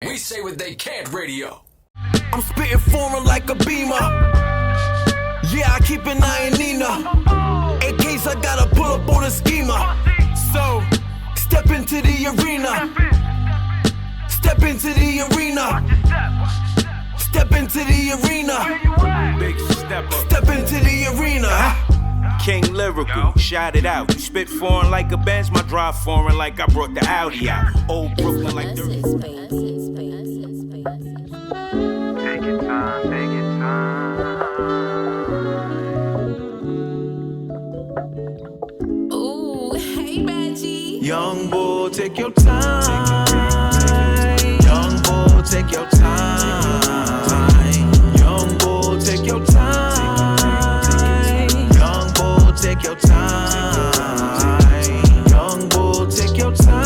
We say what they can't radio. I'm spitting foreign like a beamer. Yeah, I keep an eye on Nina. In case I gotta pull up on a schemer. So, step into the arena. Step into the arena. Step into the arena. Big step up. Step into the arena. King Lyrical, shout it out. You spit foreign like a Benz, my drive foreign like I brought the Audi out. Old Brooklyn like the... Take your time, take your time. Ooh, hey Reggie. Young boy, take your time. Young boy, take your time. Young boy, take your time. Young boy, take your time. Young boy, take your time.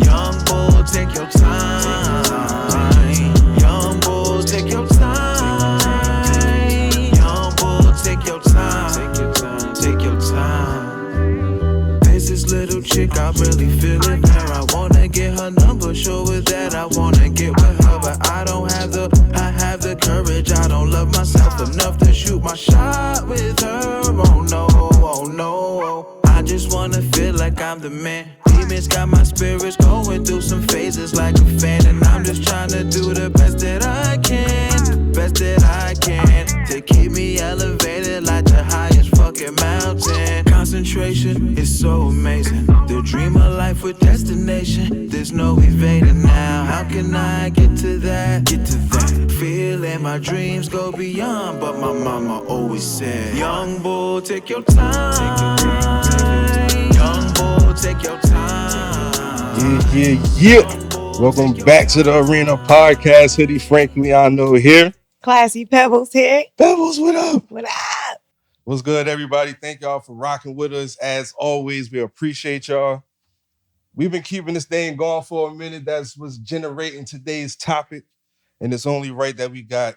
Young boy, take your time. Young boy, take your time. Young boy, take your time. Take your time. There's this little chick, I really feeling her. I wanna get her number, show her that I wanna get with her, but I have the courage. I don't love myself enough to shoot my shot with her. Oh no, oh no. I just wanna feel like I'm the man. Demons got my spirits going through some phases like a fan, and I'm just trying to do the best that I can. Best that I can to keep me elevated like the highest fucking mountain. Concentration is so amazing. The dream of life with destination. There's no evading now. How can I get to that? Feeling my dreams go beyond, but my mama always said, young boy, take your time. Young boy, take your time. Yeah. Welcome back to the Arena Podcast. Hoodie Frank Leano here. Classy Pebbles here. Pebbles, what up? What up? What's good, everybody? Thank y'all for rocking with us. As always, we appreciate y'all. We've been keeping this thing going for a minute. That's what's generating today's topic. And it's only right that we got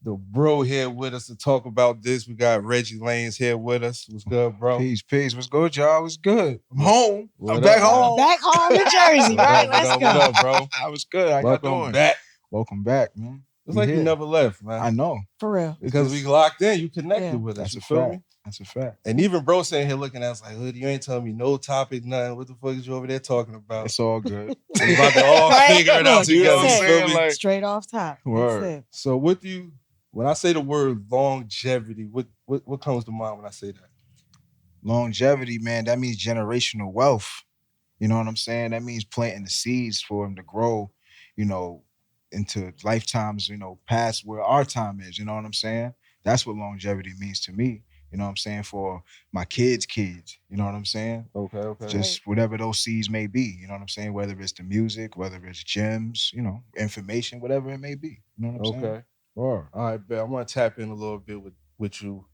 the bro here with us to talk about this. We got Reggie Lanez here with us. What's good, bro? Peace. What's good, y'all? What's good? I'm home. I'm back up, home. Back home in Jersey, right? Let's go. What up, bro? I was good. How y'all doing? Welcome back, man. It's like you never left, man. I know. For real. Because we locked in. You connected with us. That's You a feel fact. me? That's a fact. And even bro sitting here looking at us like, Hoodie, you ain't telling me no topic, nothing. What the fuck is you over there talking about? It's all good. We about to all figure it out together. That's You feel me? Like, Straight off top. Word. That's it. So when I say the word longevity, what comes to mind when I say that? longevity, man, that means generational wealth. You know what I'm saying? That means planting the seeds for them to grow, into lifetimes, past where our time is. You know what I'm saying? That's what longevity means to me. You know what I'm saying? For my kids' kids. You know what I'm saying? Okay. Just whatever those seeds may be. You know what I'm saying? Whether it's the music, whether it's gems, information, whatever it may be. You know what I'm saying? Okay. All right, bet. I'm going to tap in a little bit with you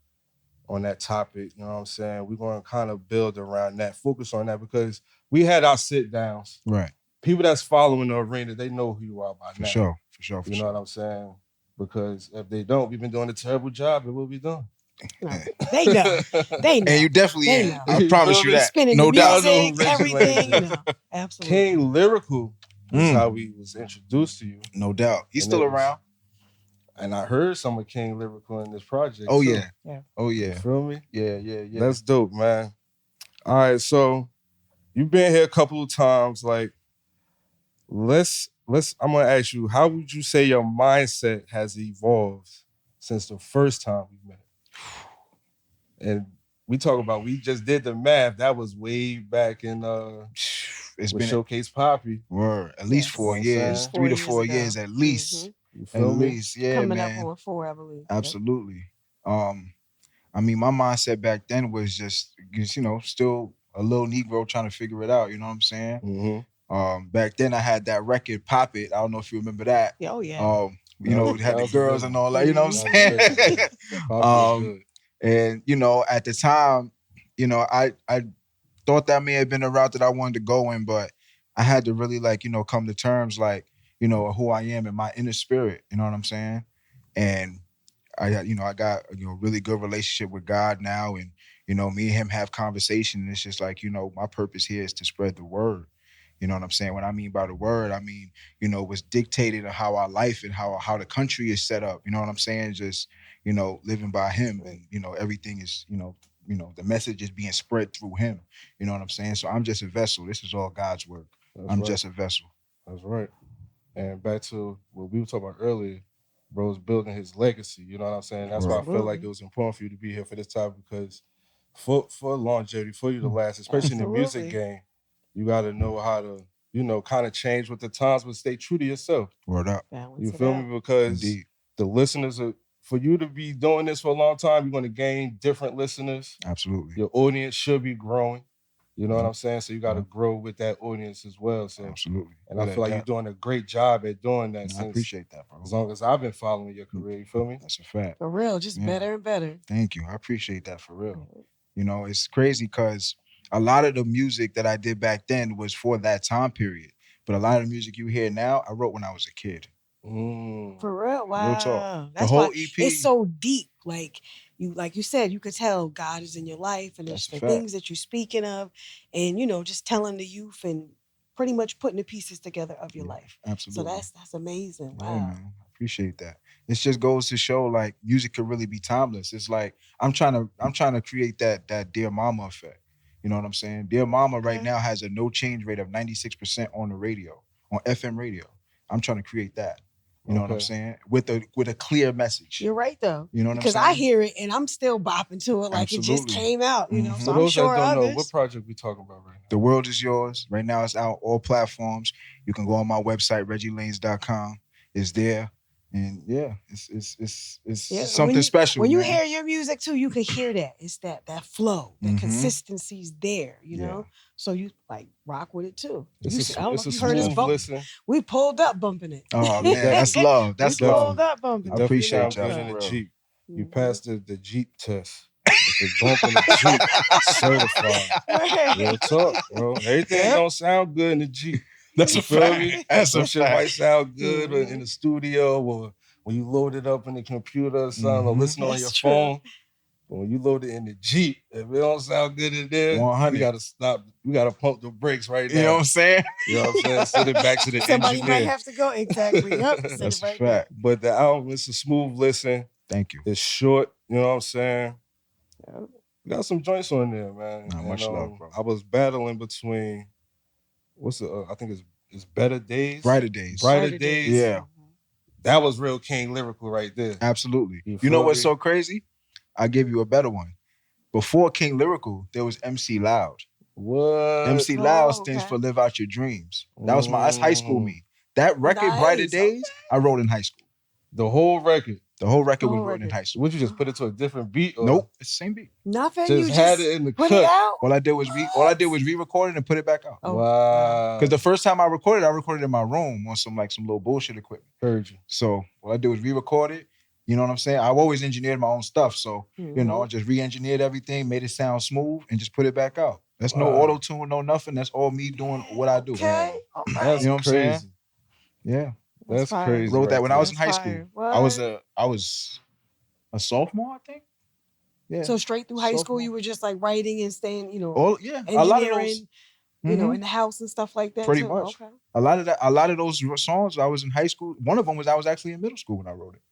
on that topic. You know what I'm saying? We're going to kind of build around that, focus on that, because we had our sit downs. Right. People that's following the arena, they know who you are by now. For sure. You know what I'm saying? Because if they don't, we've been doing a terrible job at what we're doing. No, they know. And you definitely They ain't. know. I promise you that. Spinning No the doubt. music, everything. Absolutely. King Lyrical is how we was introduced to you. No doubt. He's And still around. And I heard some of King Lyrical in this project. Oh, too. yeah. Oh, yeah. You feel me? Yeah. That's dope, man. All right, so you've been here a couple of times. Like, I'm gonna ask you, how would you say your mindset has evolved since the first time we met? And we just did the math. That was way back in It's been Showcase Poppy. Word. At least 4 years. 3 to 4 years at least. You feel At me? least. Yeah, Coming man. up on 4, I believe. Absolutely. I mean, my mindset back then was just, still a little Negro trying to figure it out. You know what I'm saying? Mm-hmm. Back then I had that record, Pop It. I don't know if you remember that. Oh, yeah. We had the girls and all that. You know what I'm saying? And, at the time, I thought that may have been the route that I wanted to go in, but I had to really come to terms who I am and my inner spirit. You know what I'm saying? And I got a really good relationship with God now, and me and him have conversation. And it's just like, my purpose here is to spread the word. You know what I'm saying? What I mean by the word, I mean, was dictated of how our life and how the country is set up. You know what I'm saying? Just, living by him, and, everything is, the message is being spread through him. You know what I'm saying? So I'm just a vessel. This is all God's work. I'm just a vessel. That's right. And back to what we were talking about earlier, bro's building his legacy. You know what I'm saying? That's why I felt like it was important for you to be here for this time, because for longevity, for you to last, especially in the music game, you got to know how to, kind of change with the times, but stay true to yourself. Word up. You feel me? Because the listeners are, for you to be doing this for a long time, you're going to gain different listeners. Absolutely. Your audience should be growing. You know what I'm saying? So you got to grow with that audience as well. So absolutely. And I feel like you're doing a great job at doing that. I appreciate that, bro. As long as I've been following your career, you feel me? That's a fact. For real, just better and better. Thank you. I appreciate that, for real. It's crazy because a lot of the music that I did back then was for that time period. But a lot of the music you hear now, I wrote when I was a kid. For real, wow. Real talk. That's the whole why EP, it's so deep. Like you said, you could tell God is in your life, and there's the things that you're speaking of, and just telling the youth and pretty much putting the pieces together of your life. Absolutely. So that's amazing. Wow. Yeah, man. I appreciate that. It just goes to show like music could really be timeless. It's like I'm trying to create that Dear Mama effect. You know what I'm saying? Dear Mama right now has a no change rate of 96% on the radio, on FM radio. I'm trying to create that. You know what I'm saying? With a clear message. You're right though. You know what I'm saying? Because I hear it and I'm still bopping to it like it just came out. So For I'm those sure that don't others. know, what project we talking about right now? The World Is Yours. Right now it's out all platforms. You can go on my website, ReggieLanez.com. It's there. And it's something special. When you hear your music too, you can hear that. It's that flow. The consistency's there, you know? So you like rock with it too. It's a smooth listen. We pulled up bumping it. Oh man, that's love. That's we love. pulled up bumping it. I appreciate y'all. y'all. In the Jeep. You passed the Jeep test. The bumping the Jeep certified. Real talk, bro. Everything don't sound good in the Jeep. That's you a feel fact. me? That's Some a shit fact. might sound good in the studio, or when you load it up in the computer or something, or listen on your phone. But when you load it in the Jeep, if it don't sound good in there, 100. we gotta stop. We gotta pump the brakes right now. You know what I'm saying? You know what I'm saying? Send it back to the Somebody engineer. might have to go. Exactly. Yep. That's a right fact. But the album is a smooth listen. Thank you. It's short. You know what I'm saying? Yep. We got some joints on there, man. Nah, much love, bro. I was battling between I think it's Better Days, Brighter Days. Brighter Days. Yeah. That was real King Lyrical right there. Absolutely. You You know feel what's me? so crazy? I'll give you a better one. Before King Lyrical, there was MC Loud. What? MC Loud Oh, stands okay. for Live Out Your Dreams. That's high school me. That record, Nice. Brighter Days, I wrote in high school. The whole record. The whole record The was whole written in record. high school. Would you just put it to a different beat? Or Nope, it's the same beat. Nothing. Just You had just it in the put cut. it out. All I did was re-record it and put it back out. Oh, Wow. Because the first time I recorded in my room on some little bullshit equipment. Heard you. So what I did was re-record it. You know what I'm saying? I've always engineered my own stuff. So, I just re-engineered everything, made it sound smooth, and just put it back out. That's no Wow. auto-tune, no nothing. That's all me doing what I do. Okay. All right. That's You know what I'm crazy. saying? Yeah. That's fire. crazy. Wrote that right when I was in there. high That's school. fire. I was a sophomore, I think. Yeah. So straight through high school, Sophomore. you were just like writing and staying, a engineering, lot of those. in the house and stuff like that. Pretty too? much. Okay. A lot of those songs, I was in high school. One of them was I was actually in middle school when I wrote it.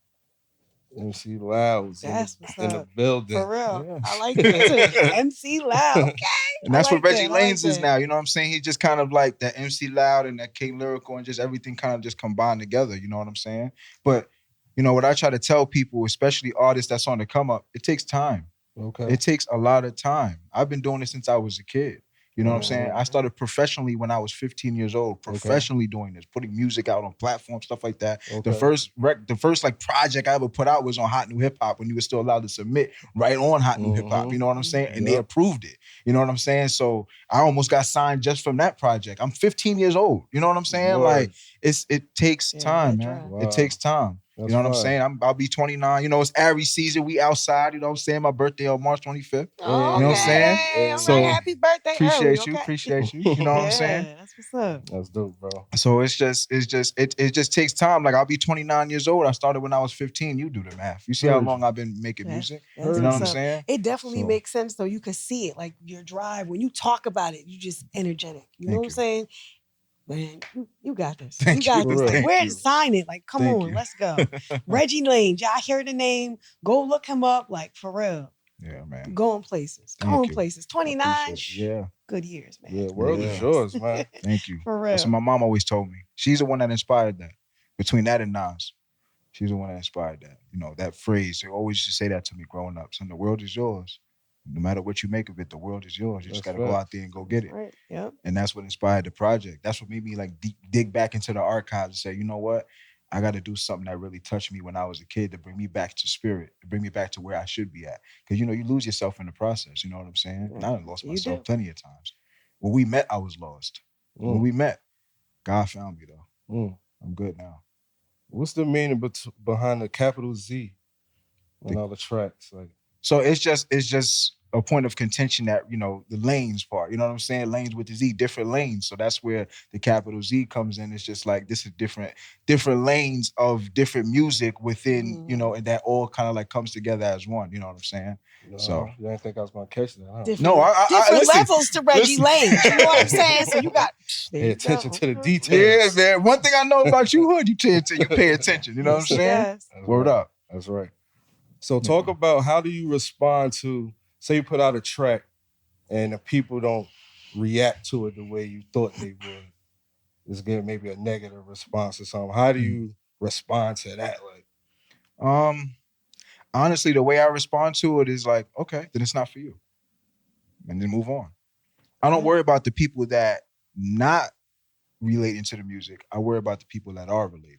MC Loud was That's what's in the up. building. For real. Yeah. I like that too. MC Loud. Okay. And that's I like what Reggie that. I like Lanez is that. now. You know what I'm saying? He's just kind of like that MC Loud and that King Lyrical and just everything kind of just combined together. You know what I'm saying? But, what I try to tell people, especially artists that's on the come up, it takes time. Okay. It takes a lot of time. I've been doing this since I was a kid. You know what I'm saying? I started professionally when I was 15 years old, professionally doing this, putting music out on platforms, stuff like that. Okay. The first project I ever put out was on Hot New Hip Hop when you were still allowed to submit right on Hot New Hip Hop. You know what I'm saying? And they approved it. You know what I'm saying? So I almost got signed just from that project. I'm 15 years old. You know what I'm saying? Word. Like it takes time, man. Wow. It takes time. That's you know what I'm fine. saying? I'll be 29. It's Aries season. We outside. You know what I'm saying? My birthday on March 25th. Oh, You know what I'm saying? okay. All So, right. Happy birthday. Appreciate early, you. okay? Appreciate you. You know what I'm saying? Yeah, that's what's up. That's dope, bro. So it just takes time. Like I'll be 29 years old. I started when I was 15. You do the math. You see how Heard long you. I've been making music? That's You know what I'm what's up. saying? It definitely So- makes sense though. You can see it, like your drive. When you talk about it, you just energetic. You know Thank what I'm you. saying? Man, you got this. Thank you got you. this. Like, Thank where you. to sign it? Like, come Thank on, you. let's go. Reggie Lanez, y'all hear the name? Go look him up. Like, for real. Yeah, man. Going places. Thank Going you. places. I 29. appreciate it. Yeah. Good years, man. Yeah, world is Yeah. yours, man. Thank you. For real. That's what my mom always told me. She's the one that inspired that. Between that and Nas, she's the one that inspired that. You know, that phrase. She always used to say that to me growing up. Son, the world is yours. No matter what you make of it, the world is yours. You just got That's to go right. out there and go get it. Right. Yep. And that's what inspired the project. That's what made me like dig back into the archives and say, you know what? I got to do something that really touched me when I was a kid to bring me back to spirit, to bring me back to where I should be at. Because, you know, you lose yourself in the process. You know what I'm saying? And I done lost You myself do. plenty of times. When we met, I was lost. When we met, God found me, though. Mm. I'm good now. What's the meaning behind the capital Z on all the tracks? Like, So it's just a point of contention that, you know, the lanes part, you know what I'm saying? Lanes with the Z, different lanes. So that's where the capital Z comes in. It's just like, this is different lanes of different music within, you know, and that all kind of like comes together as one, you know what I'm saying? no, So you didn't think I was gonna catch that, huh? Different, No, different listen, levels to Reggie listen. Lanez. You know what I'm saying? So you got there Pay you attention go. to the yeah, details. man. One thing I know about you, Hood, you pay attention. You know what I'm Yes, he saying? does. That's Word right. up. That's right. So talk about, how do you respond to, say you put out a track and the people don't react to it the way you thought they would. Just get maybe a negative response or something. How do you respond to that? Like, Honestly, the way I respond to it is like, okay, then it's not for you. And then move on. I don't worry about the people that not relating to the music. I worry about the people that are relating.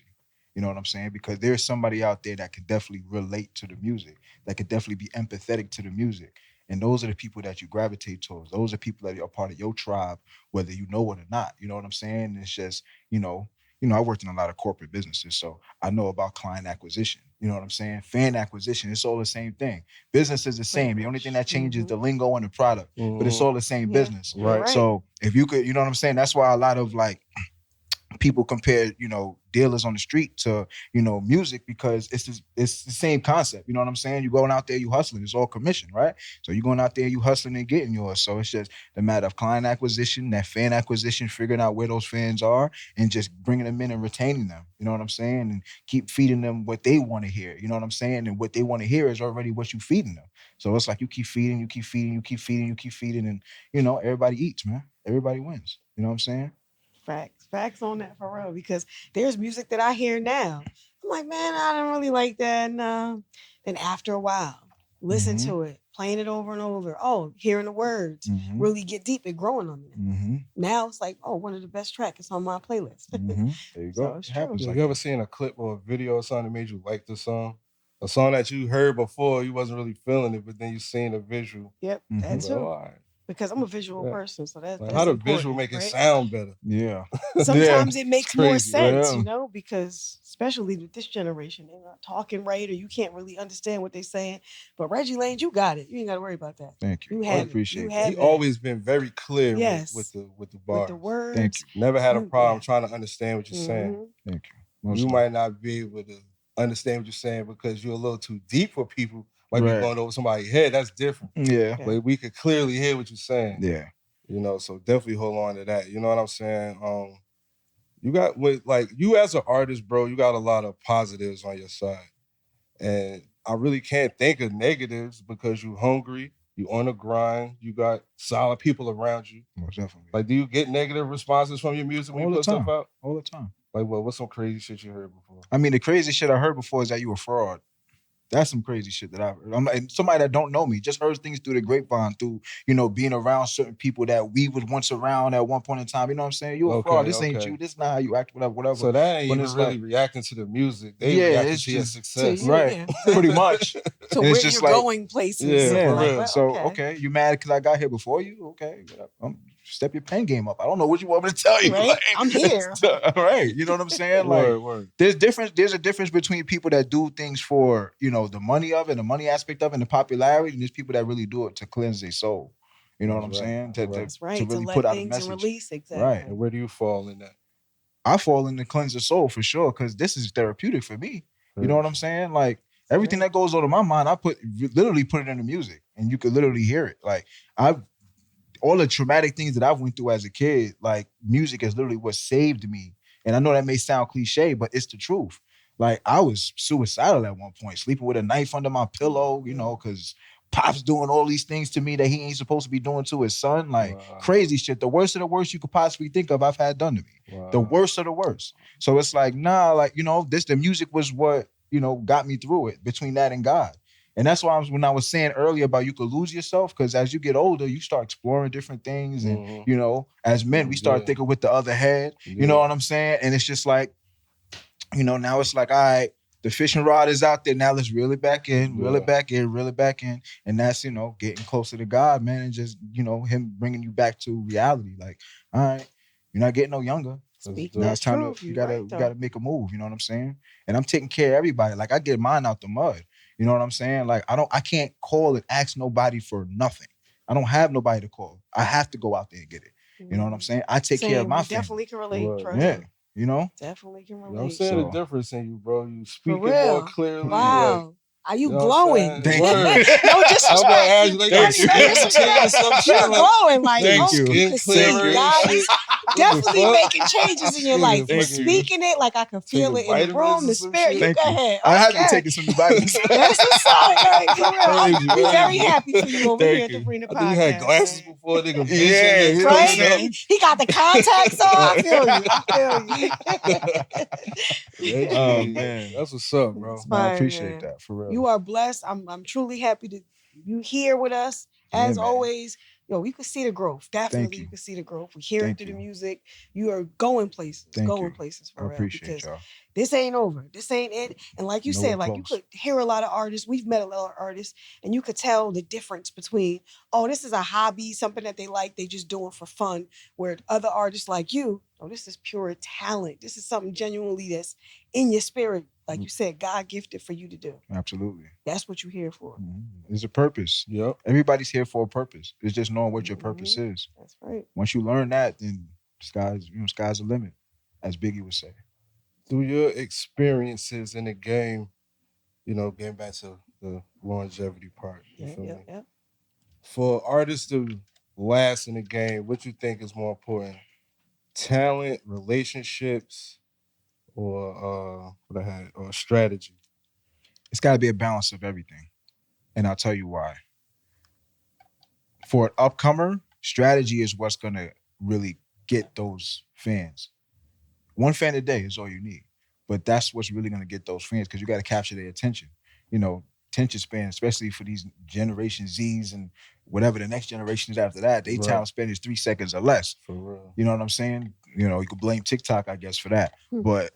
You know what I'm saying? Because there's somebody out there that can definitely relate to the music, that could definitely be empathetic to the music. And those are the people that you gravitate towards. Those are people that are part of your tribe, whether you know it or not. You know what I'm saying? It's just, I worked in a lot of corporate businesses, so I know about client acquisition. You know what I'm saying? Fan acquisition, it's all the same thing. Business is the same. The only thing that changes is the lingo and the product, but it's all the same business. Right. So if you could, you know what I'm saying? That's why a lot of like people compare, dealers on the street to, music, because it's the same concept. You know what I'm saying? You going out there, you hustling. It's all commission, right? So you going out there, you hustling and getting yours. So it's just the matter of client acquisition, that fan acquisition, figuring out where those fans are and just bringing them in and retaining them. You know what I'm saying? And keep feeding them what they want to hear. You know what I'm saying? And what they want to hear is already what you feeding them. So it's like you keep feeding, you keep feeding, you keep feeding, you keep feeding, and everybody eats, man. Everybody wins. You know what I'm saying? Facts on that for real, because there's music that I hear now. I'm like, man, I don't really like that. And then after a while, listen to it, playing it over and over. Oh, hearing the words, really get deep and growing on it. Now it's like, oh, one of the best tracks is on my playlist. There you go. So it's true. You ever seen a clip or a video or something that made you like the song? A song that you heard before, you wasn't really feeling it, but then you seen a visual. Yep, that too. Oh, all right. Because I'm a visual person, so that's how the important, visual make it right? sound better. Yeah. Sometimes it makes more crazy, sense, because especially with this generation, they're not talking right, or you can't really understand what they're saying. But Reggie Lanez, you got it. You ain't got to worry about that. Thank you. You I have appreciate it. that. He always been very clear Yes. with the bars. With the words. Thank you. Never had a problem trying to understand what you're saying. Thank you. You might not be able to understand what you're saying because you're a little too deep for people. Might be going over somebody's head. That's different. Yeah. But we could clearly hear what you're saying. Yeah. So definitely hold on to that. You know what I'm saying? You got you as an artist, bro, you got a lot of positives on your side. And I really can't think of negatives because you hungry, you on the grind, you got solid people around you. Most definitely. Like, do you get negative responses from your music when All you the put stuff time. out? All the time. Like, what's some crazy shit you heard before? I mean, the crazy shit I heard before is that you a fraud. That's some crazy shit that I've heard. I'm like, somebody that don't know me, just heard things through the grapevine, through, being around certain people that we was once around at one point in time. You know what I'm saying? You a fraud. This ain't you. This is not how you act, whatever. So that ain't But even it's really like, reacting to the music. They reacting to your success. Right. Pretty much. So where you're going places. Yeah, for real. Well, So, okay, you mad because I got here before you? Okay, step your pen game up. I don't know what you want me to tell you. Right? Like, I'm here. Right. You know what I'm saying? Word. There's a difference between people that do things for, the money of it, the money aspect of it, and the popularity, and there's people that really do it to cleanse their soul. You know what I'm saying? That's right. To really let put out a things message. And release, exactly. Right. And where do you fall in that? I fall in the cleanse the soul for sure, because this is therapeutic for me. You know what I'm saying? Like, everything that goes on in my mind, I literally put it in the music, and you could literally hear it. Like, all the traumatic things that I went through as a kid, like music is literally what saved me. And I know that may sound cliche, but it's the truth. Like I was suicidal at one point, sleeping with a knife under my pillow, you know, because Pop's doing all these things to me that he ain't supposed to be doing to his son. Like crazy shit. The worst of the worst you could possibly think of, I've had done to me. The worst of the worst. So it's like, nah, like, you know, the music was what, you know, got me through it between that and God. And that's why when I was saying earlier about you could lose yourself, because as you get older, you start exploring different things. And, you know, as men, we start thinking with the other head. You know what I'm saying? And it's just like, you know, now it's like, all right, the fishing rod is out there. Now let's reel it back in, reel it back in, reel it back in. And that's, you know, getting closer to God, man. And just, you know, him bringing you back to reality. Like, all right, you're not getting no younger. Now it's time to, you gotta make a move. You know what I'm saying? And I'm taking care of everybody. Like I get mine out the mud. You know what I'm saying? Like I can't call and ask nobody for nothing. I don't have nobody to call. I have to go out there and get it. You know what I'm saying? I take care of my family. Definitely can relate. Yeah. You know? Definitely can relate. I'm saying the difference in you, bro. You speak For it real. more clearly. Wow. Like, are you know what glowing? I'm Thank saying? you. No disrespect. You're glowing like Thank you you. can see God is definitely making changes in your life. You're speaking it like I can feel it in the room, the spirit. You go ahead. I have been taking some new vitamins. That's what's up. Like, for real. Crazy, We're very happy for you over here at the Brina I think you had podcast. glasses before, nigga. Yeah, Vision, you know what I'm Right? saying? He got the contacts on. I feel you. Oh man, that's what's up, bro. It's I fine, appreciate man. that for real. You are blessed. I'm truly happy to you here with us. As man. always, yo, we could see the growth. Definitely, you. you can see the growth. We hear Thank it through you. the music. You are going places, Thank going you. places I for real. appreciate Because y'all. this ain't over. This ain't it. And like you Nowhere said, like you close. could hear a lot of artists. We've met a lot of artists, and you could tell the difference between, oh, this is a hobby, something that they like, they just doing for fun. Where other artists like you, oh, this is pure talent. This is something genuinely that's in your spirit. Like you said, God gifted for you to do. Absolutely. That's what you're here for. There's a purpose. Yep. Everybody's here for a purpose. It's just knowing what your purpose is. That's right. Once you learn that, then sky's the limit, as Biggie would say. Through your experiences in the game, you know, getting back to the longevity part, you feel me? Yeah. For artists to last in the game, what you think is more important? Talent, relationships, or strategy? It's got to be a balance of everything. And I'll tell you why. For an upcomer, strategy is what's going to really get those fans. One fan a day is all you need. But that's what's really going to get those fans, because you got to capture their attention. You know, attention span, especially for these Generation Zs and whatever the next generation is after that, their time span is 3 seconds or less. For real. You know what I'm saying? You know, you could blame TikTok, I guess, for that. But,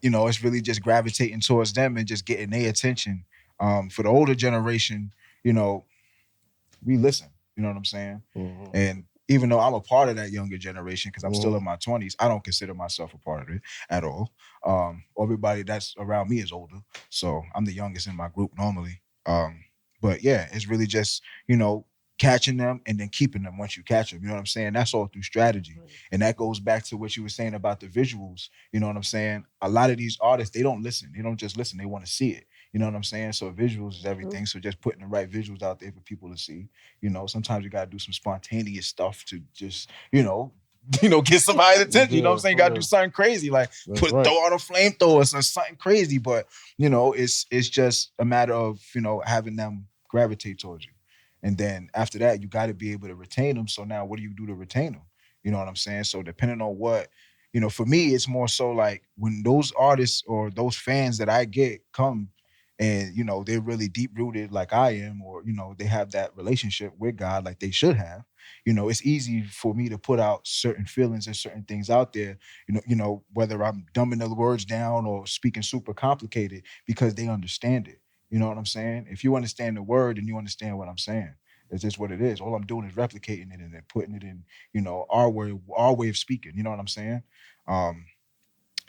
you know, it's really just gravitating towards them and just getting their attention. For the older generation, you know, we listen. You know what I'm saying? And even though I'm a part of that younger generation, because I'm still in my 20s, I don't consider myself a part of it at all. Everybody that's around me is older. So I'm the youngest in my group normally. But yeah, it's really just, you know, catching them and then keeping them once you catch them. You know what I'm saying? That's all through strategy. And that goes back to what you were saying about the visuals. You know what I'm saying? A lot of these artists, they don't listen. They don't just listen. They want to see it. You know what I'm saying? So visuals is everything. So just putting the right visuals out there for people to see. You know, sometimes you got to do some spontaneous stuff to just, you know, get somebody's attention. You know what I'm saying? You got to do something crazy, like throw out a flamethrower or something crazy. But, you know, it's just a matter of, you know, having them gravitate towards you. And then after that, you got to be able to retain them. So now what do you do to retain them? You know what I'm saying? So depending on what, you know, for me, it's more so like when those artists or those fans that I get come and, you know, they're really deep rooted like I am, or, you know, they have that relationship with God like they should have, you know, it's easy for me to put out certain feelings and certain things out there, you know, whether I'm dumbing the words down or speaking super complicated, because they understand it. You know what I'm saying? If you understand the word, then you understand what I'm saying. It's just what it is. All I'm doing is replicating it and then putting it in, you know, our way of speaking. You know what I'm saying?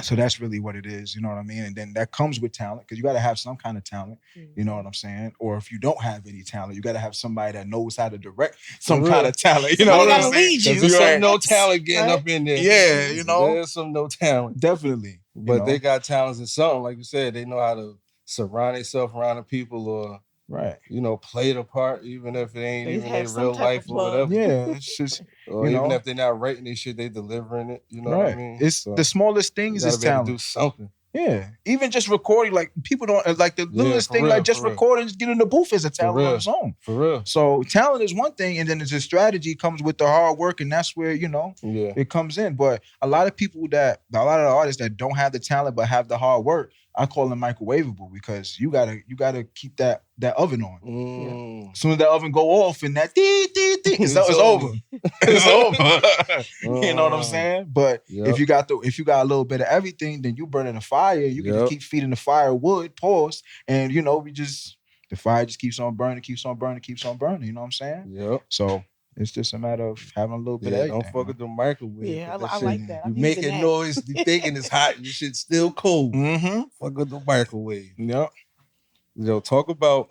So that's really what it is. You know what I mean? And then that comes with talent, because you got to have some kind of talent. You know what I'm saying? Or if you don't have any talent, you got to have somebody that knows how to direct some kind of talent. You know what I'm saying? There's some no talent getting up in there. Yeah, you know? There's some no talent. Definitely. But they got talents in something. Like you said, they know how to surround themselves around the people or Right. you know, play the part, even if it ain't They even have their some real type of life or plug. whatever. Yeah, it's just Or you even know, if they're not writing their shit, they delivering it. You know what I right. mean? It's So the smallest you things gotta is be able to talent. do something. Yeah, even just recording, like people don't like the Yeah, littlest for thing, real, like just for real. recording, just getting in the booth is a For talent on real. its own. For real. So talent is one thing, and then it's a strategy comes with the hard work, and that's where Yeah. it comes in. But a lot of the artists that don't have the talent but have the hard work, I call them microwavable because you gotta keep that oven on. Mm. As soon as that oven go off and that it's It's over. over. It's over. You know what I'm Uh, saying? But Yep. if you got a little bit of everything, then you burning the fire. You can just Yep. keep feeding the fire wood, pause, and the fire just keeps on burning, keeps on burning, keeps on burning. You know what I'm saying? Yep. So it's just a matter of having a little bit of Yeah, everything. don't fuck with the microwave. Yeah, 'cause I that like shit, that. You I'm making using that. noise, you thinking it's hot, your shit's still cold. Mm-hmm. Fuck with the microwave. Yep. Talk about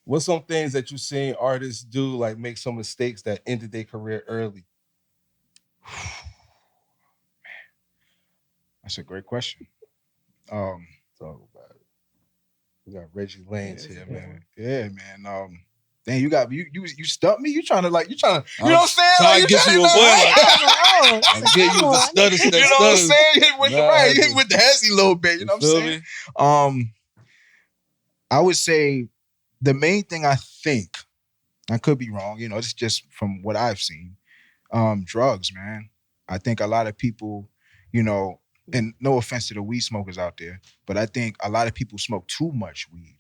what's some things that you seen artists do, like make some mistakes that ended their career early. That's a great question. Talk about it. We got Reggie Lanez here, man. Yeah, man. Dang, you stumped me. You know what I'm saying? Trying Like, to get you a Oh, I'm getting you with the stutters. You know what I'm saying? You hit with you hit with the hezzy a little bit. You know what I'm saying? I would say the main thing I think, I could be wrong, it's just from what I've seen. Drugs, man. I think a lot of people, and no offense to the weed smokers out there, but I think a lot of people smoke too much weed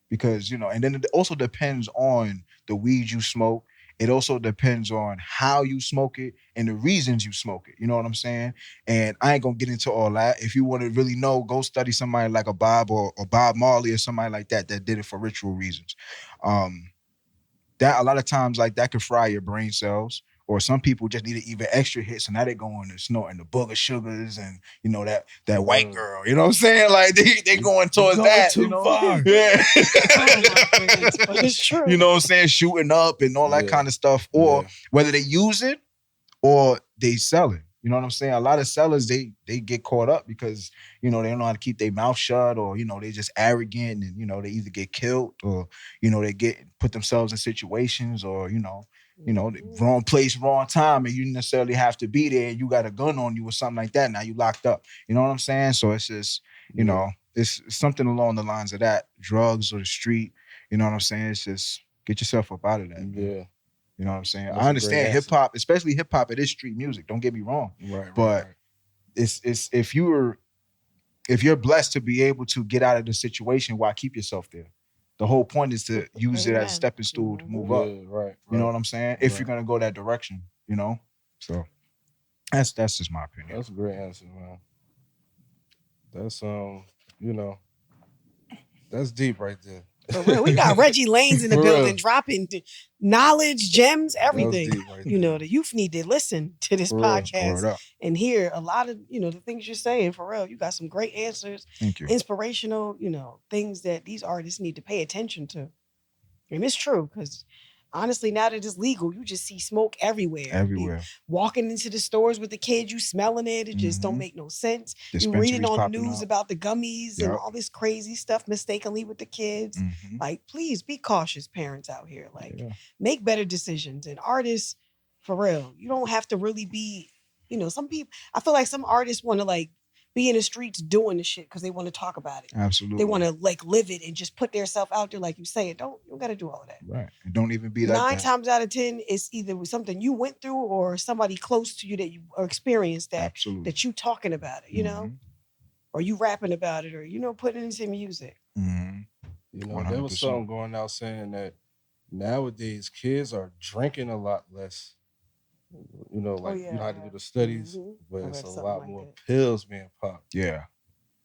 because, and then it also depends on the weed you smoke. It also depends on how you smoke it and the reasons you smoke it. You know what I'm saying? And I ain't gonna get into all that. If you want to really know, go study somebody like a Bob or Bob Marley or somebody like that did it for ritual reasons. That a lot of times like that could fry your brain cells. Or some people just need an even extra hit, so now they're going and snorting the booger sugars and that white girl. You know what I'm saying? Like they going towards that. Too far. Yeah. Oh my goodness, but it's true. You know what I'm saying? Shooting up and all that kind of stuff. Or whether they use it or they sell it. You know what I'm saying? A lot of sellers, they get caught up because, they don't know how to keep their mouth shut or, they just arrogant and, they either get killed or, they put themselves in situations or, the wrong place, wrong time, and you necessarily have to be there. You got a gun on you or something like that. Now you locked up. You know what I'm saying? So it's just, it's something along the lines of that. Drugs or the street. You know what I'm saying? It's just get yourself up out of that. Man. Yeah. You know what I'm saying? That's I understand a hip hop, especially hip hop. It is street music. Don't get me wrong. But it's if you're blessed to be able to get out of the situation, why keep yourself there? The whole point is to use it as a stepping stool to move up. Right. You know what I'm saying? If you're gonna go that direction, So that's just my opinion. That's a great answer, man. That's that's deep right there. For real. We got Reggie Lanez in the For building real. dropping knowledge, gems, everything. Deep right there. The youth need to listen to this For real. podcast and hear a lot of, the things you're saying. For real, you got some great answers. Thank you. Inspirational, things that these artists need to pay attention to. And it's true because honestly, now that it's legal, you just see smoke everywhere. Everywhere. Walking into the stores with the kids, you smelling it. It just don't make no sense. You reading on the news about the gummies and all this crazy stuff mistakenly with the kids. Like, please be cautious, parents out here. Like, make better decisions. And artists, for real, you don't have to really be, some people, I feel like some artists want to like be in the streets doing the shit because they want to talk about it. Absolutely. They want to like live it and just put themselves out there like you say it. You don't got to do all of that. Right. And don't even be like 9 that. times out of 10, it's either something you went through or somebody close to you that you experienced that. Absolutely. That you talking about it, or you rapping about it, or putting it into music. There was something going out saying that nowadays kids are drinking a lot less. You know how to do the studies, but it's a lot more pills being popped. Yeah.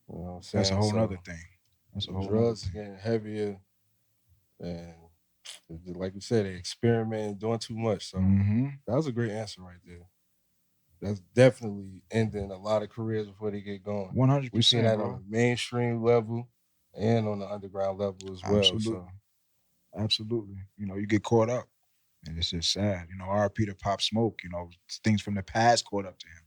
You know what I'm saying? That's a whole other thing. That's a whole drugs are getting heavier, and like you said, they experimenting, doing too much. So that was a great answer right there. That's definitely ending a lot of careers before they get going. 100%. We see that on the mainstream level and on the underground level as well. Absolutely. Absolutely. You get caught up. And it's just sad. R.I.P. to Pop Smoke, things from the past caught up to him.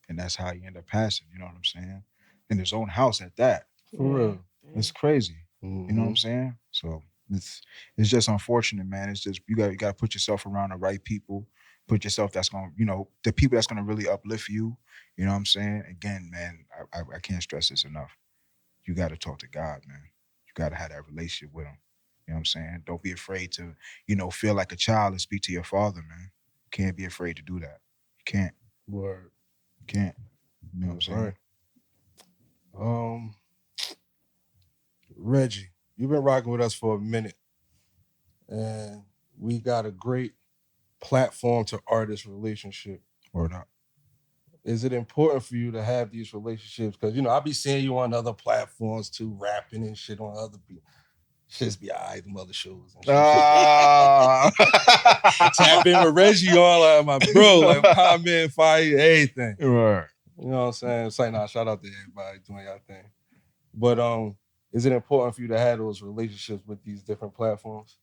And that's how he ended up passing, you know what I'm saying? In his own house at that. For real. It's crazy. You know what I'm saying? So It's just unfortunate, man. It's just you got to put yourself around the right people. Put yourself that's gonna, the people that's gonna really uplift you. You know what I'm saying? Again, man, I can't stress this enough. You got to talk to God, man. You got to have that relationship with him. You know what I'm saying? Don't be afraid to, feel like a child and speak to your father, man. You can't be afraid to do that. You can't. Word. You can't. You know what I'm That's saying? right. Reggie, you've been rocking with us for a minute, and we got a great platform to artist relationship. Or not. Is it important for you to have these relationships? Because I be seeing you on other platforms too, rapping and shit on other people. Shit's be alright, them other shows and shit. Tap in with Reggie on like my bro, like comment, fight, everything. Right. You know what I'm saying? It's like, nah, shout out to everybody doing y'all thing. But is it important for you to have those relationships with these different platforms?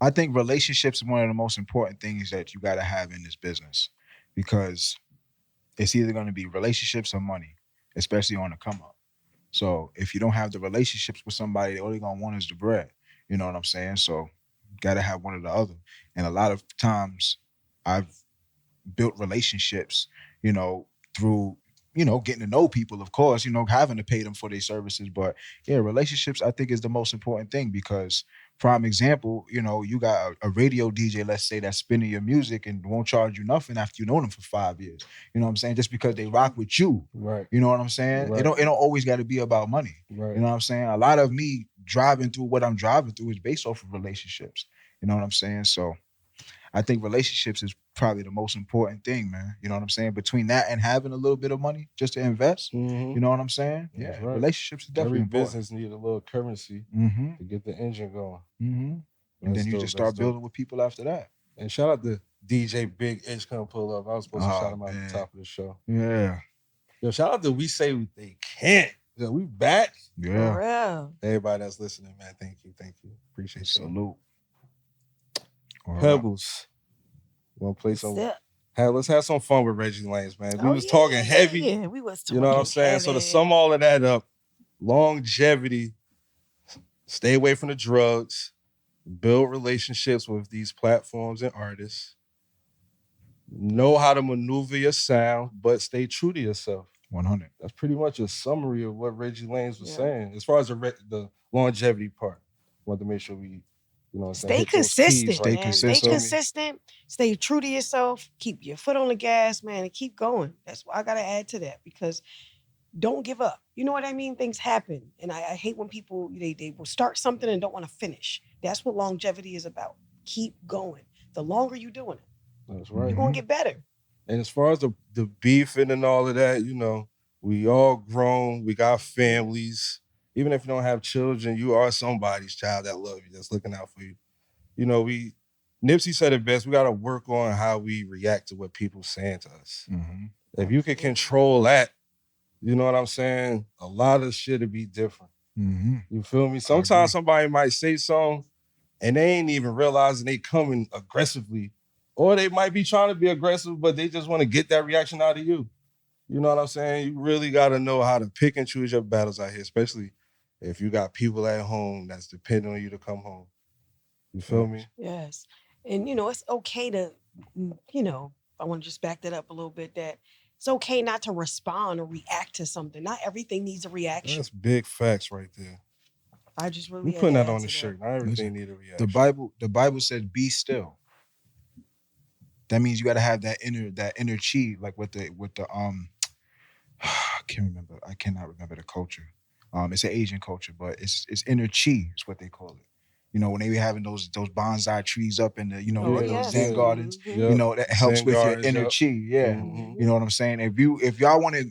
I think relationships is one of the most important things that you got to have in this business, because it's either going to be relationships or money, especially on the come up. So if you don't have the relationships with somebody, all they're going to want is the bread. You know what I'm saying? So you got to have one or the other. And a lot of times I've built relationships, through, getting to know people, of course, having to pay them for their services. But yeah, relationships, I think, is the most important thing, because prime example, you got a radio DJ, let's say, that's spinning your music and won't charge you nothing after you know them for 5 years. You know what I'm saying? Just because they rock with you. Right. You know what I'm saying? Right. It don't always got to be about money. Right. You know what I'm saying? A lot of me driving through what I'm driving through is based off of relationships. You know what I'm saying? So I think relationships is probably the most important thing, man. You know what I'm saying? Between that and having a little bit of money just to invest, you know what I'm saying? That's Yeah, right. relationships is definitely Every important. business need a little currency to get the engine going. And then you just start building with people after that. And shout out to DJ Big Itch come pull up. I was supposed to shout him out at the top of the show. Yeah. Yo, shout out to We Say They Can't. Yo, we back. Yeah. For real. Everybody that's listening, man, thank you. Appreciate you. Salute. Pebbles. Want to play some? Let's have some fun with Reggie Lanez, man. We was talking heavy. Yeah, we was talking. You know what I'm saying? So to sum all of that up, longevity, stay away from the drugs, build relationships with these platforms and artists, know how to maneuver your sound, but stay true to yourself. 100. That's pretty much a summary of what Reggie Lanez was saying. As far as the longevity part, I want to make sure we, stay consistent. Stay consistent. Stay consistent. Stay true to yourself. Keep your foot on the gas, man, and keep going. That's what I gotta add to that, because don't give up. You know what I mean? Things happen, and I hate when people they will start something and don't want to finish. That's what longevity is about. Keep going. The longer you're doing it, that's right. You're gonna get better. And as far as the beefing and all of that, we all grown. We got families. Even if you don't have children, you are somebody's child that love you, that's looking out for you. Nipsey said it best. We got to work on how we react to what people saying to us. If you can control that, you know what I'm saying? A lot of shit would be different. You feel me? Sometimes somebody might say something and they ain't even realizing they coming aggressively, or they might be trying to be aggressive, but they just want to get that reaction out of you. You know what I'm saying? You really got to know how to pick and choose your battles out here, especially if you got people at home that's depending on you to come home. You feel me? Yes. And, it's okay to, I want to just back that up a little bit, that it's okay not to respond or react to something. Not everything needs a reaction. That's big facts right there. I just really we putting that on the shirt. Not everything needs a reaction. The Bible said, be still. That means you got to have that inner chi, like with the I cannot remember the culture. It's an Asian culture, but it's inner chi is what they call it. When they be having those bonsai trees up in the, those Zen gardens, that helps with your inner chi. Yeah. You know what I'm saying? If y'all want to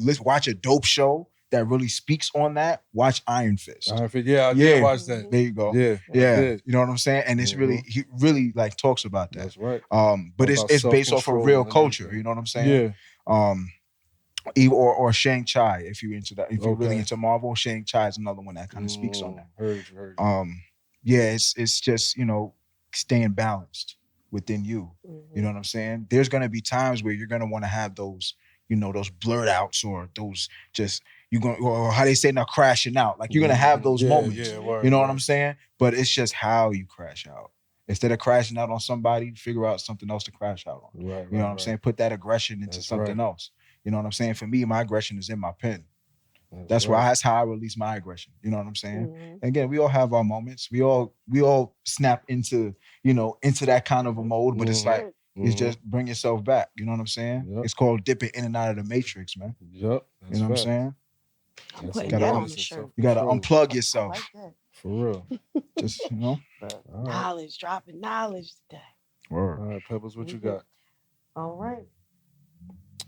let's watch a dope show that really speaks on that, watch Iron Fist. I did watch that. There you go. Yeah. You know what I'm saying? And it's he really like talks about that. That's right. But it's based off of real culture. You know what I'm saying? Yeah. Or Shang-Chi, if you're into that. If you're really into Marvel, Shang-Chi is another one that kind of speaks on that. Heard. Yeah, it's just, staying balanced within you. You know what I'm saying? There's gonna be times where you're gonna want to have those, those blurt outs, or those just, you're going, or how they say now, crashing out. Like you're gonna have those moments. Yeah, word, You know what word. I'm saying? But it's just how you crash out. Instead of crashing out on somebody, figure out something else to crash out on. Right, You know what I'm saying? Put that aggression into That's something right. else. You know what I'm saying? For me, my aggression is in my pen. That's how I release my aggression. You know what I'm saying? Mhm. And again, we all have our moments. We all snap into, into that kind of a mode, but it's like it's just bring yourself back. You know what I'm saying? Yep. It's called dipping in and out of the matrix, man. Yep. You know what I'm saying? I'm That's putting it. that gotta on the shirt. You gotta unplug I yourself. like that. For real. Just But All right. knowledge, dropping knowledge today. word. All right, Pebbles, what you Mhm. got? All right.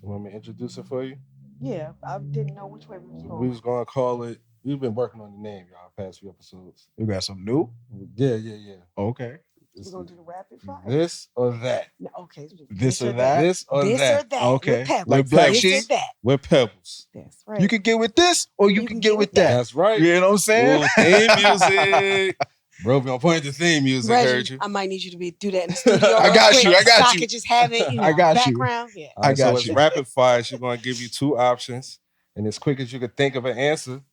You want me to introduce it for you? Yeah, I didn't know which way we was We going. was gonna call it. We've been working on the name, y'all, past few episodes. You got something new? Yeah. Okay. We're gonna do the rapid fire. This or that. No, okay. This or that? This or This that. or that. Okay. With Pebbles. Like Black this Sheep? or that. With Pebbles. That's right. You can get with this or you can get with that. That's right. You know what I'm saying? Ooh, theme music. Bro, we on point to theme music, heard Reggie, you. I might need you to do that in the studio. I real got quick, you, I got so you. I could just have it, I got you. background. Yeah. All right, I got so it's you. rapid fire. She's gonna give you two options, and as quick as you can think of an answer,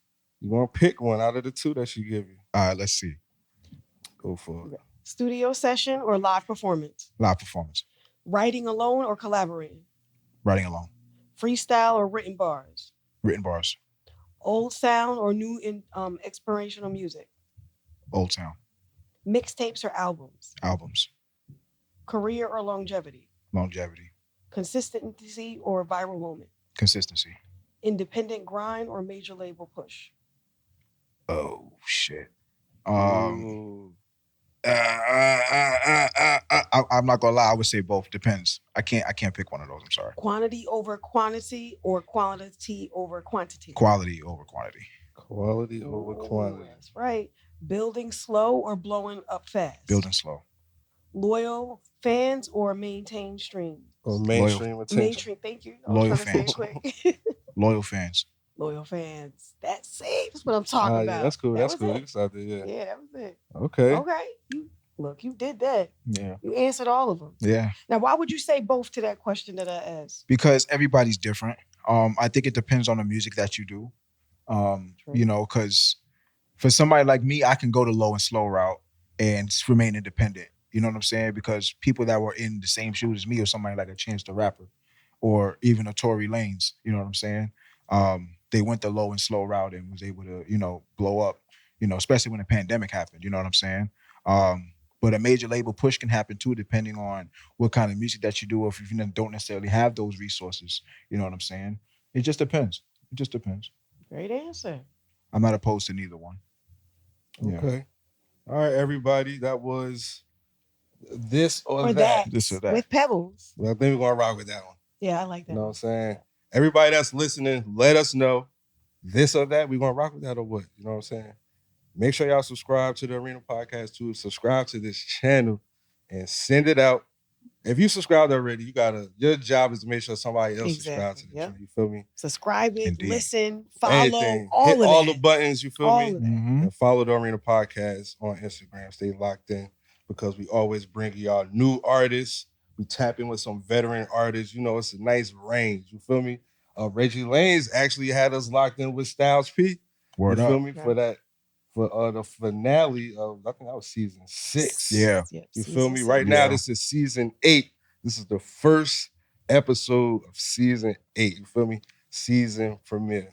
you're gonna pick one out of the two that she give you. All right, let's see. Go for it. Studio session or live performance? Live performance. Writing alone or collaborating? Writing alone. Freestyle or written bars? Written bars. Old sound or new experimental music? Old Town. Mixtapes or albums? Albums. Career or longevity? Longevity. Consistency or viral moment? Consistency. Independent grind or major label push? Oh shit. Ooh. I'm not gonna lie. I would say both. Depends. I can't pick one of those. I'm sorry. Quantity over quantity or quality over quantity? Quality over quantity. Quality over Ooh, quantity. That's right. Building slow or blowing up fast? Building slow. Loyal fans or maintain streams? Or mainstream attention. Mainstream, thank you. I was Loyal trying to say it quick. Loyal fans. Loyal fans. That's it. That's what I'm talking about. Yeah, that's cool. That That's was cool. it. It's out there, yeah. Yeah, that was it. Okay. Okay. You did that. Yeah. You answered all of them. Yeah. Now, why would you say both to that question that I asked? Because everybody's different. I think it depends on the music that you do. Because for somebody like me, I can go the low and slow route and remain independent. You know what I'm saying? Because people that were in the same shoes as me, or somebody like a Chance the Rapper, or even a Tory Lanez, you know what I'm saying? They went the low and slow route and was able to, blow up, especially when the pandemic happened, you know what I'm saying? But a major label push can happen too, depending on what kind of music that you do, or if you don't necessarily have those resources, you know what I'm saying? It just depends. It just depends. Great answer. I'm not opposed to neither one. Yeah. Okay. All right, everybody. That was this or Or that. This or that. With Pebbles. Well, I think we're gonna rock with that one. Yeah, I like that. You know what I'm saying? Everybody that's listening, let us know this or that. We're gonna rock with that or what? You know what I'm saying? Make sure y'all subscribe to the Arena Podcast too. Subscribe to this channel and send it out. If you subscribed already, your job is to make sure somebody else subscribes to the channel. You feel me? Subscribe it, Indeed. listen, follow, Anything. all Hit of all that. the buttons, you feel All me? of that. Mm-hmm. And follow the Arena Podcast on Instagram. Stay locked in because we always bring y'all new artists. We tap in with some veteran artists. It's a nice range. You feel me? Reggie Lanez actually had us locked in with Styles P. Word you up. feel me? For that, for the finale of, I think that was season 6. Yeah. Yep, You season feel me? 6. Right now, Yeah. this is season 8. This is the first episode of season 8. You feel me? Season premiere.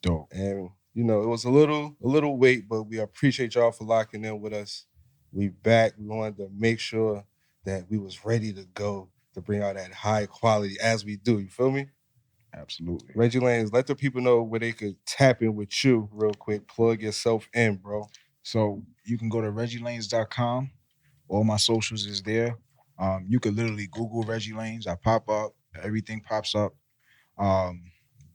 Dope. And it was a little wait, but we appreciate y'all for locking in with us. We back. We wanted to make sure that we was ready to go to bring out that high quality as we do. You feel me? Absolutely. Reggie Lanez, let the people know where they could tap in with you real quick. Plug yourself in, bro. So you can go to ReggieLanez.com. All my socials is there. You could literally Google Reggie Lanez. I pop up. Everything pops up.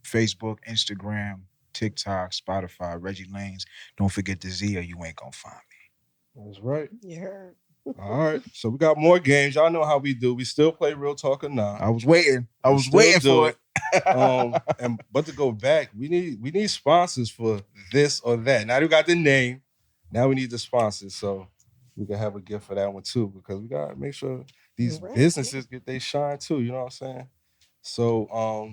Facebook, Instagram, TikTok, Spotify, Reggie Lanez. Don't forget the Z or you ain't gonna find me. That's right. You heard. All right. So we got more games. Y'all know how we do. We still play Real Talk or Not. I was waiting. I We was still waiting do for it. But to go back, we need sponsors for this or that. Now we got the name. Now we need the sponsors. So we can have a gift for that one too, because we gotta make sure these Right. businesses get their shine too. You know what I'm saying? So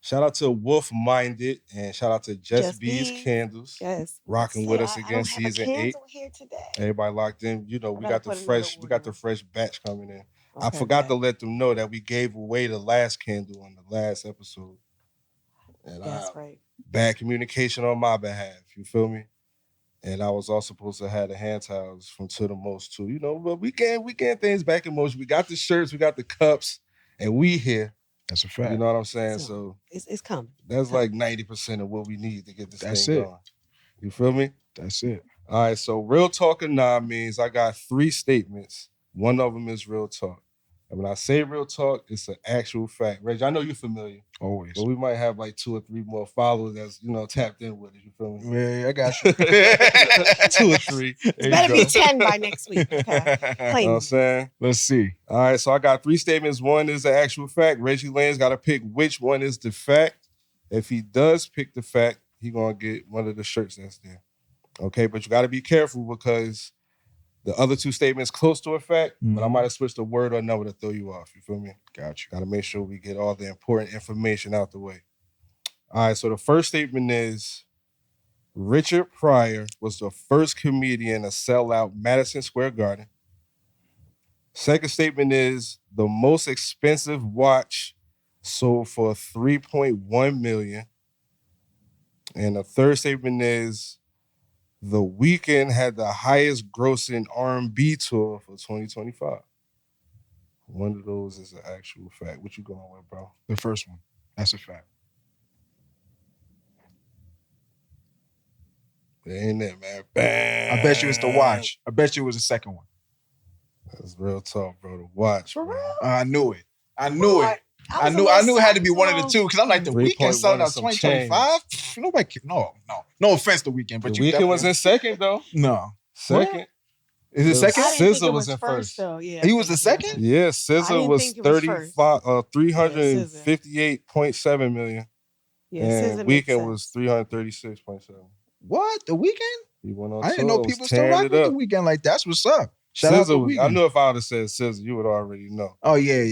Shout out to Wolf Minded and shout out to Just Bees Bees. Candles. Yes. Rocking with us I again, don't have a season 8. candle here today. Everybody locked in. You know, I we gotta got the put another fresh, we one got the on. fresh batch coming in. I Okay, forgot bet. to let them know that we gave away the last candle on the last episode. And That's right. bad communication on my behalf. You feel me? And I was also supposed to have the hand towels from To The Most too. You know, but we getting things back in motion. We got the shirts, we got the cups, and we here. That's a fact. You know what I'm saying? So, So it's coming. that's like 90% of what we need to get this That's thing it. going. You feel me? That's it. All right, so real talk or nah means I got 3 statements. One of them is real talk. And when I say real talk, it's an actual fact. Reggie, I know you're familiar, Always. but we might have like 2 or 3 more followers that's, you know, tapped in with it. You feel me? Yeah, I got you. 2 or 3. It's better be 10 by next week. Okay. You know Claim what I'm me. saying? Let's see. All right, so I got 3 statements. One is the actual fact. Reggie Lanez got to pick which one is the fact. If he does pick the fact, he going to get one of the shirts that's there. Okay, but you got to be careful because the other 2 statements close to a fact, but I might have switched a word or number to throw you off. You feel me? Got you. Got to make sure we get all the important information out the way. All right, so the first statement is Richard Pryor was the first comedian to sell out Madison Square Garden. Second statement is the most expensive watch sold for $3.1 million. And the third statement is The Weeknd had the highest grossing R&B tour for 2025. One of those is an actual fact. What you going with, bro? The first one. That's a fact. It ain't it, man. Bam. I bet you it's the watch. I bet you it was the second one. That's real talk, bro. The watch. For bro. real? I knew it. I knew it. I was knew it had to be a little one of the two because I'm like the 3.1 Weeknd selling out and some 2025. Nobody can, no offense to Weeknd, but The you Weeknd definitely was in second, though. no Second. Is it second? I didn't think SZA it was in first. though. Yeah, He was the second? Yeah, I SZA didn't was think it was first. 358.7 million. Yeah, And SZA makes Weeknd was sense. 336.7. What? The Weeknd? He went on I didn't know tour, was people still tearing rock it with up. the Weeknd like that's what's up. Shout out to SZA was, I Weeknd. knew if I would have said SZA, you would already know. Oh yeah,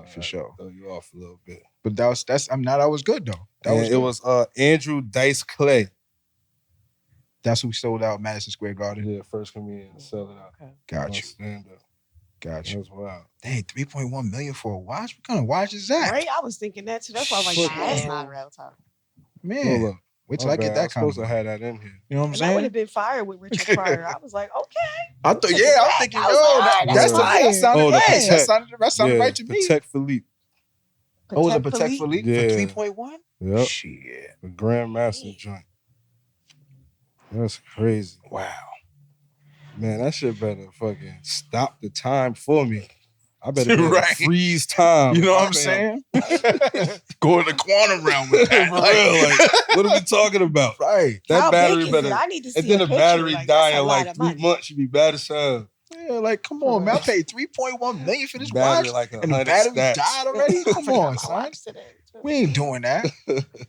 for I sure. throw you off a little bit. But that was good though. That And was it good. was Andrew Dice Clay. That's who sold out Madison Square Garden. Yeah, first comedian to sell it out. Okay. Got you. Stand up. Got That you. was wild. Dang, 3.1 million for a watch? What kind of watch is that? Right? I was thinking that too. That's why I was like, Shit, nah, that's bro. not real talk. Man, Hold up. wait till My I get bad. that I'm kind of supposed to have that in here. You know what I'm And that would saying? have been fire with Richard Pryor. I was like, okay. I thought, yeah, I'm thinking, I yo, was like, all right, that's that's that fire. sounded Oh, the right. Protect. That sounded Yeah, right to me. Protect Philippe. Oh, was it Protect Protect Philippe? Philippe for Yeah. 3.1? Yep. Shit. The Grandmaster joint. That's crazy. Wow. Man, that shit better fucking stop the time for me. I better be able to Right. freeze time. You know what I'm saying? saying? Go in the quantum realm with that. For real, like, what are we talking about? Right. That How battery big is better. it? I need to see And then a the picture. battery Like, die that's a in lot like of 3 money. months. You be bad as hell. Yeah, like, come on, man. I paid 3.1 million for this Battery watch. like and the 100 battery stacks. died already? Come Forgot on, my son. watch today. We ain't doing that.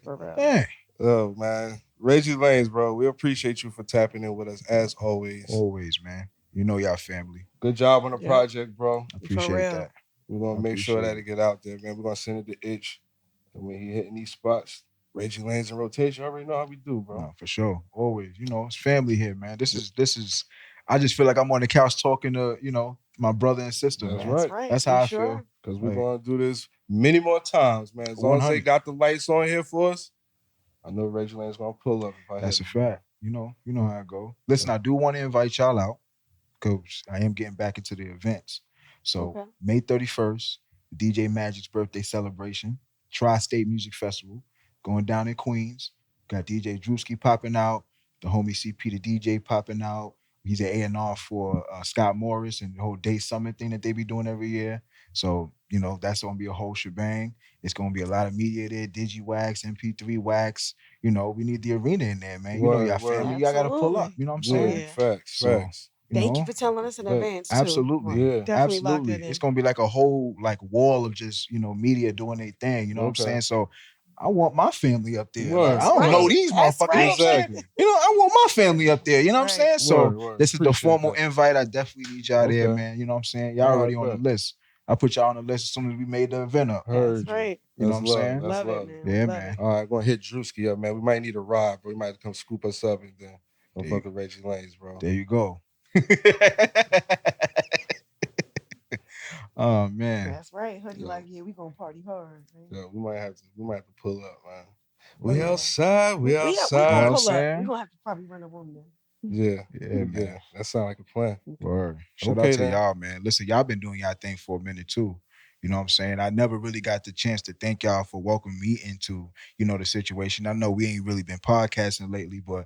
For real. Dang. Oh, man. Reggie Lanez, bro. We appreciate you for tapping in with us as always. Always, man. You know y'all family. Good job on the Yeah. project, bro. I appreciate real. that. We're going I to make sure appreciate that it get out there, man. We're going to send it to Itch. And when he hitting these spots, Reggie Lanez in rotation. You already know how we do, bro. No, for sure. Always. You know, it's family here, man. This is I just feel like I'm on the couch talking to, my brother and sister. That's man. right. That's for how I sure. feel. Because we're Right. going to do this many more times, man. As long as they 100. got the lights on here for us, I know Reggie Lane's going to pull up if I That's a hit him. fact. You know how I go. Listen, I do want to invite y'all out because I am getting back into the events. So Okay. May 31st, DJ Magic's birthday celebration, Tri-State Music Festival, going down in Queens. Got DJ Drewski popping out, the homie CP the DJ popping out. He's an A&R for Scott Morris and the whole Day Summit thing that they be doing every year. So, that's going to be a whole shebang. It's going to be a lot of media there, DigiWax, MP3 Wax. We need the arena in there, man. Word, Y'all word. family, y'all got to pull up. Absolutely. You know what I'm Yeah, saying? Yeah. facts, So, facts. Thank you for telling us in But advance, too. Absolutely. Yeah. Definitely lock Absolutely. that in. It's gonna be like a whole wall of just, media doing their thing. You know what I'm Okay. saying? So I want my family up there. Word. Like, I don't That's know right. these That's motherfuckers. right. You know what I'm saying? Exactly. I want my family up there. You know what I'm Right. saying? So Word. this is the Appreciate formal that. invite. I definitely need y'all there, Okay. man. You know what I'm saying? Y'all All right, already on the bet. list. I put y'all on the list as soon as we made the event up. Heard That's you. right. You know That's what I'm love. saying? That's Love love. it, man. Yeah, Love man. it. All right, gonna hit Drewski up, man. We might need a ride, bro. We might have to come scoop us up and then go fuck with Reggie Lanez, bro. There you go. Oh man. That's right. Hoodie Yo. like, yeah, we gonna party hard. Man. Yeah, we might have to pull up, man. Oh, We yeah. outside, we We gonna outside. pull up. saying? We gonna have to probably run a room then. Yeah, Yeah, man. yeah. That sounds like a plan. Word. Shout Okay, out to then. y'all, man. Listen, y'all been doing y'all thing for a minute too. You know what I'm saying? I never really got the chance to thank y'all for welcoming me into, the situation. I know we ain't really been podcasting lately, but,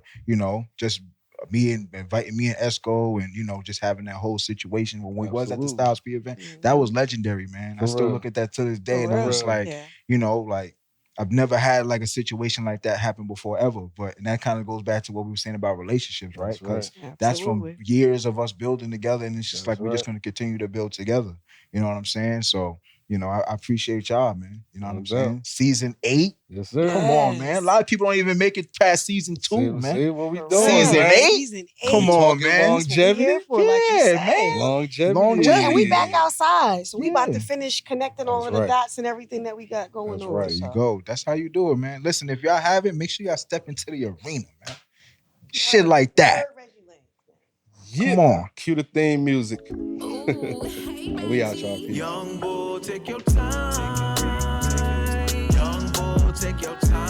just me and inviting me and Esco and, just having that whole situation when we was at the Absolutely. Styles P event, that was legendary, man. For I still real. look at that to this day and For I'm just real. like, Yeah. like, I've never had like a situation like that happen before ever. And that kind of goes back to what we were saying about relationships, right? That's right. Because that's from Absolutely. years of us building together, and it's just That's like we're just right. going to continue to build together. You know what I'm saying? So, I appreciate y'all, man. You know what No I'm doubt. saying? Season 8. Yes, sir. Come on, man. Yes. A lot of people don't even make it past season 2, See, man. see what we For doing, real. Season man. 8? Season 8. Come We on, talking man. That's what we here longevity. for, like you Yeah, said. man. Longevity. And we back outside. So we about Yeah. to finish connecting all That's of the right. dots and everything that we got going That's on. right. There you So. go. That's how you do it, man. Listen, if y'all have it, make sure y'all step into the arena, man. Shit like that. Yeah. Come on. Cue the theme music. Ooh, hey, We out, y'all. Reggie. Peace. Young bull, take your time. Young bull, take your time.